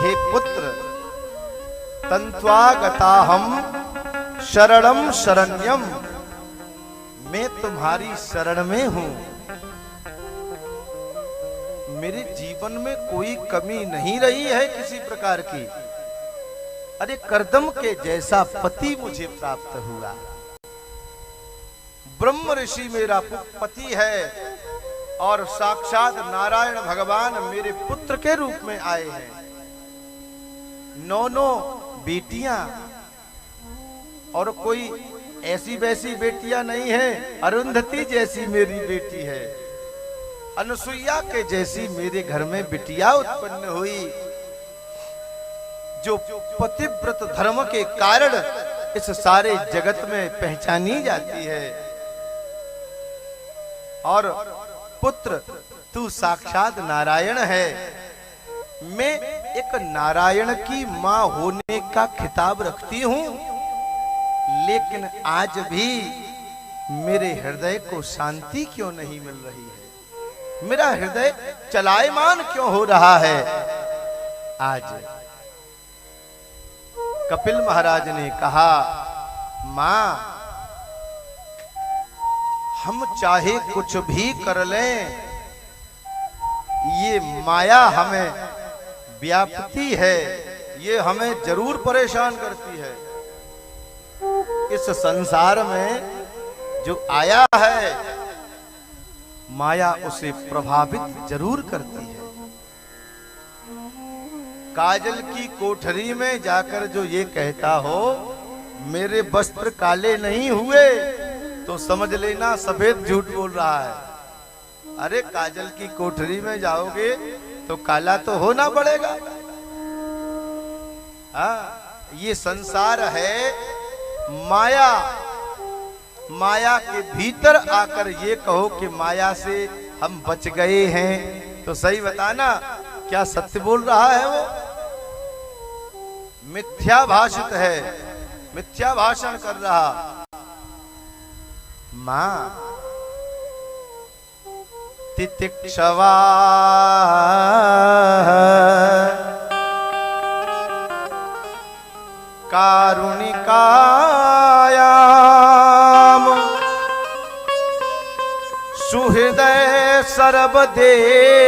हे पुत्र, तंत्वागताहम शरणम शरण्यम, मैं तुम्हारी शरण में हूं। मेरे जीवन में कोई कमी नहीं रही है किसी प्रकार की। अरे करदम के जैसा पति मुझे प्राप्त हुआ। ब्रह्म ऋषि मेरा पति है और साक्षात नारायण भगवान मेरे पुत्र के रूप में आए हैं। 9 बेटियां, और कोई ऐसी वैसी बेटियां नहीं है। अरुंधति जैसी मेरी बेटी है, अनुसुईया के जैसी मेरे घर में बिटिया उत्पन्न हुई, जो पतिव्रत धर्म के कारण इस सारे जगत में पहचानी जाती है। और पुत्र, तू साक्षात नारायण है। मैं एक नारायण की मां होने का खिताब रखती हूं, लेकिन आज भी मेरे हृदय को शांति क्यों नहीं मिल रही है? मेरा हृदय चलायमान क्यों हो रहा है? आज कपिल महाराज ने कहा, मां, हम चाहे कुछ भी कर लें, ये माया हमें व्यापती है, ये हमें जरूर परेशान करती है। इस संसार में जो आया है, माया उसे प्रभावित जरूर करती है। काजल की कोठरी में जाकर जो ये कहता हो मेरे वस्त्र काले नहीं हुए, तो समझ लेना सफेद झूठ बोल रहा है। अरे काजल की कोठरी में जाओगे तो काला तो होना पड़ेगा। ये संसार है माया। माया के भीतर आकर ये कहो कि माया से हम बच गए हैं, तो सही बताना, क्या सत्य बोल रहा है वो? मिथ्या भाषित है, मिथ्या भाषण कर रहा। मां, तितिक्षवा कारुणिकायाम सुहृदय सर्वदेहिना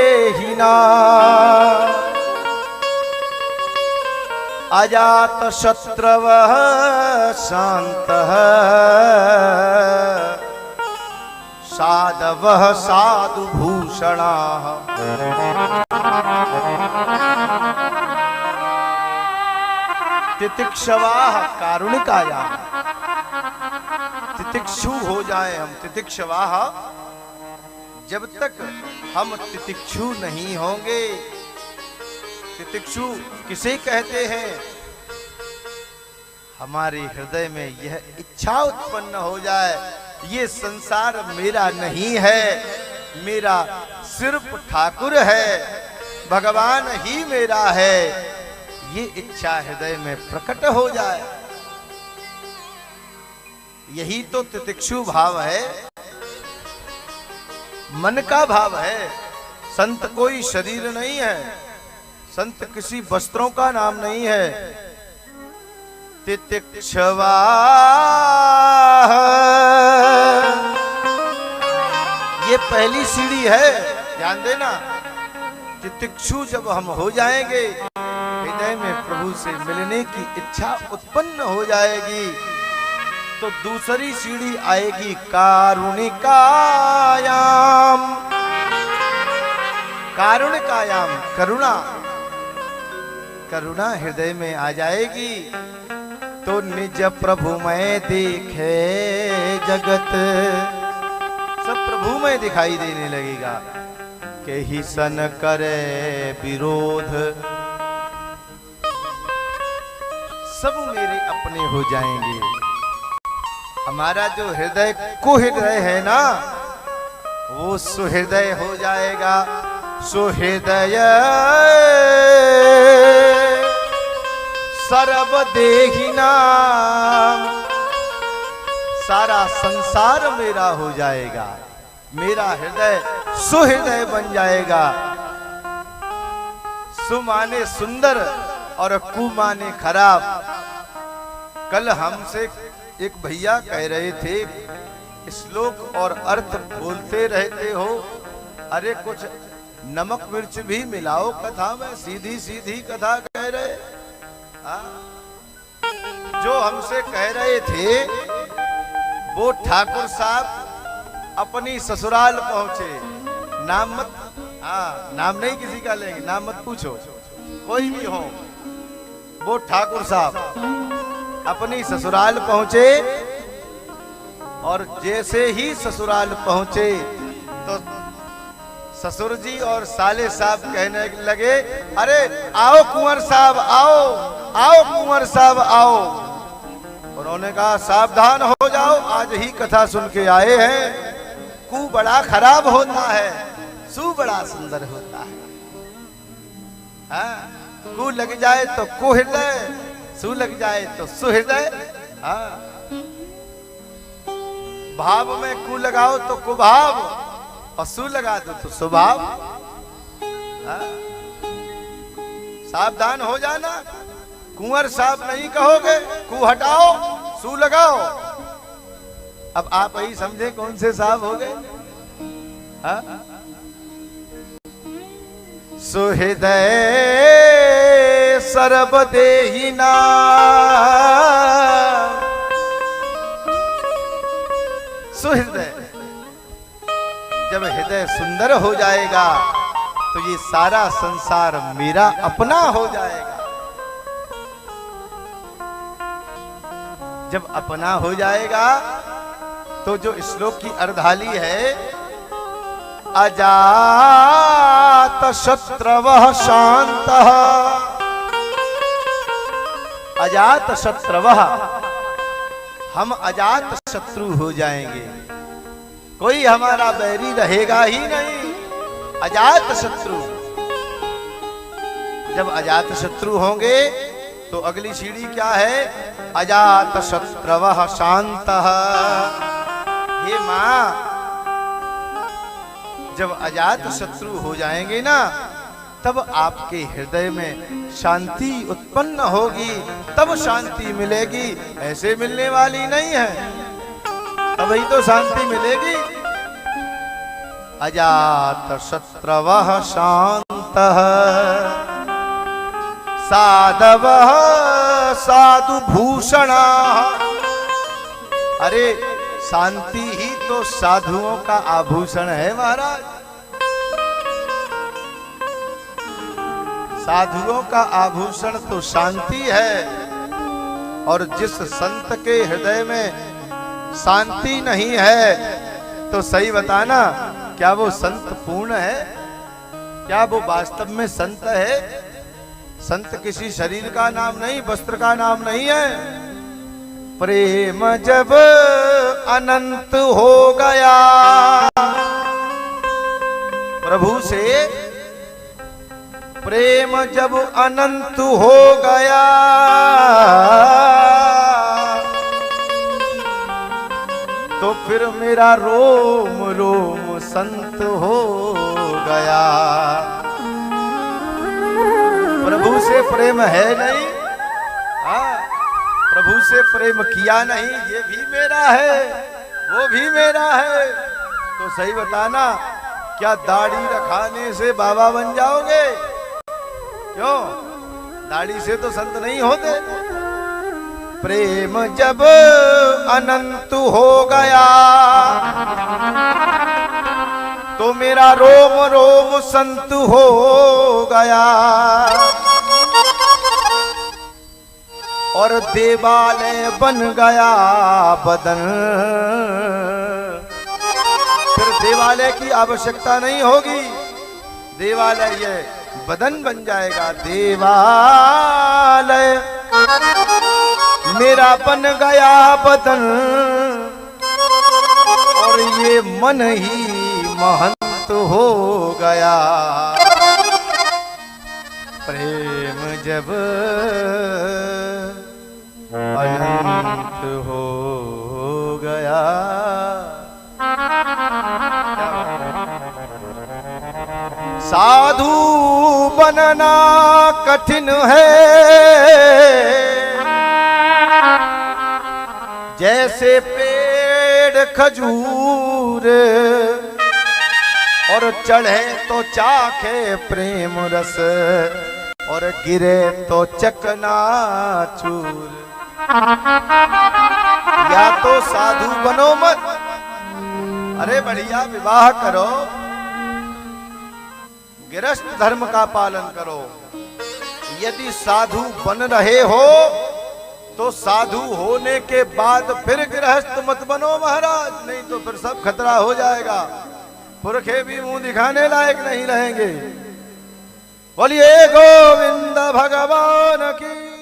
अजात शत्रवः शान्तः साधवः साधुभूषणाः। तितिक्षवाः कारुणिकायाम। तितिक्षु हो जाए हम, तितिक्षवाः। जब तक हम तितिक्षु नहीं होंगे, तितिक्षु किसे कहते हैं? हमारे हृदय में यह इच्छा उत्पन्न हो जाए, ये संसार मेरा नहीं है, मेरा सिर्फ ठाकुर है, भगवान ही मेरा है, ये इच्छा हृदय में प्रकट हो जाए। यही तो तितिक्षु भाव है, मन का भाव है। संत कोई शरीर नहीं है, संत किसी वस्त्रों का नाम नहीं है। तितिक्षवा ये पहली सीढ़ी है, ध्यान देना। तितिक्षु जब हम हो जाएंगे, हृदय में प्रभु से मिलने की इच्छा उत्पन्न हो जाएगी, तो दूसरी सीढ़ी आएगी कारुणिकायाम। कारुणिकायाम, करुणा। करुणा हृदय में आ जाएगी तो निज प्रभु में देखे जगत, सब प्रभु में दिखाई देने लगेगा। के ही सन करे विरोध, सब मेरे अपने हो जाएंगे। हमारा जो हृदय को हृदय है ना, वो सुहृदय हो जाएगा। सुहृदय सर्वदेहिना, सारा संसार मेरा हो जाएगा, मेरा हृदय सुहृदय बन जाएगा। सु माने सुंदर और कु माने खराब। कल हमसे एक भैया कह रहे थे, श्लोक और अर्थ बोलते रहते हो, अरे कुछ नमक मिर्च भी मिलाओ कथा में, सीधी सीधी कथा कह रहे। जो हमसे कह रहे थे वो ठाकुर साहब अपनी ससुराल पहुंचे। नाम मत, नाम नहीं किसी का लेंगे, नाम मत पूछो, कोई भी हो। वो ठाकुर साहब अपनी ससुराल पहुंचे और जैसे ही ससुराल पहुंचे तो ससुर जी और साले साहब कहने लगे, अरे आओ कुंवर साहब आओ, आओ कुंवर साहब आओ। उन्होंने कहा सावधान हो जाओ, आज ही कथा सुन के आए हैं। कु बड़ा खराब होता है, सु बड़ा सुंदर होता है। कु लग जाए तो कुहृदय, सु लग जाए तो सुहृदय। भाव में कु लगाओ तो कुभाव, और सु लगा दो तो स्वभाव। सावधान हो जाना, कुंवर साहब नहीं कहोगे, कु हटाओ सु लगाओ। अब आप ही समझे कौन से साहब हो गए। सुहृदय सर्वदेहिना, सुहृदय। जब हृदय सुंदर हो जाएगा तो ये सारा संसार मेरा अपना हो जाएगा। जब अपना हो जाएगा तो जो श्लोक की अर्धाली है, अजात शत्रवः शान्तः, अजात शत्रवः, हम अजात शत्रु हो जाएंगे, कोई हमारा बैरी रहेगा ही नहीं। अजात शत्रु, जब अजात शत्रु होंगे तो अगली सीढ़ी क्या है, अजात शत्रवः शान्तः। हे मां, जब अजात शत्रु हो जाएंगे ना, तब आपके हृदय में शांति उत्पन्न होगी, तब शांति मिलेगी, ऐसे मिलने वाली नहीं है, तभी तो शांति मिलेगी। अजात शत्रवः शान्तः, साधवः साधु भूषणाः। अरे शांति ही तो साधुओं का आभूषण है महाराज। साधुओं का आभूषण तो शांति है, और जिस संत के हृदय में शांति नहीं है तो सही बताना, क्या वो संत पूर्ण है? क्या वो वास्तव में संत है? संत किसी शरीर का नाम नहीं, वस्त्र का नाम नहीं है। प्रेम जब अनंत हो गया प्रभु से, प्रेम जब अनंत हो गया, तो फिर मेरा रोम रोम संत हो गया। प्रभु से प्रेम है नहीं, प्रभु से प्रेम किया नहीं, ये भी मेरा है वो भी मेरा है, तो सही बताना, क्या दाढ़ी रखाने से बाबा बन जाओगे? क्यों? दाढ़ी से तो संत नहीं होते। प्रेम जब अनंत हो गया तो मेरा रोम रोम संत हो गया, और देवालय बन गया बदन। फिर देवालय की आवश्यकता नहीं होगी, देवालय ये बदन बन जाएगा। देवालय मेरा बन गया बदन, और ये मन ही महंत हो गया। प्रेम जब अनंत हो गया। साधु बनना भूलना कठिन है, जैसे पेड़ खजूर, और चढ़े तो चाखे प्रेम रस, और गिरे तो चकनाचूर। या तो साधु बनो मत, अरे बढ़िया विवाह करो, गृहस्थ धर्म का पालन करो। यदि साधु बन रहे हो तो साधु होने के बाद फिर गृहस्थ मत बनो महाराज, नहीं तो फिर सब खतरा हो जाएगा, पुरखे भी मुंह दिखाने लायक नहीं रहेंगे। बोलिए गोविंद भगवान की।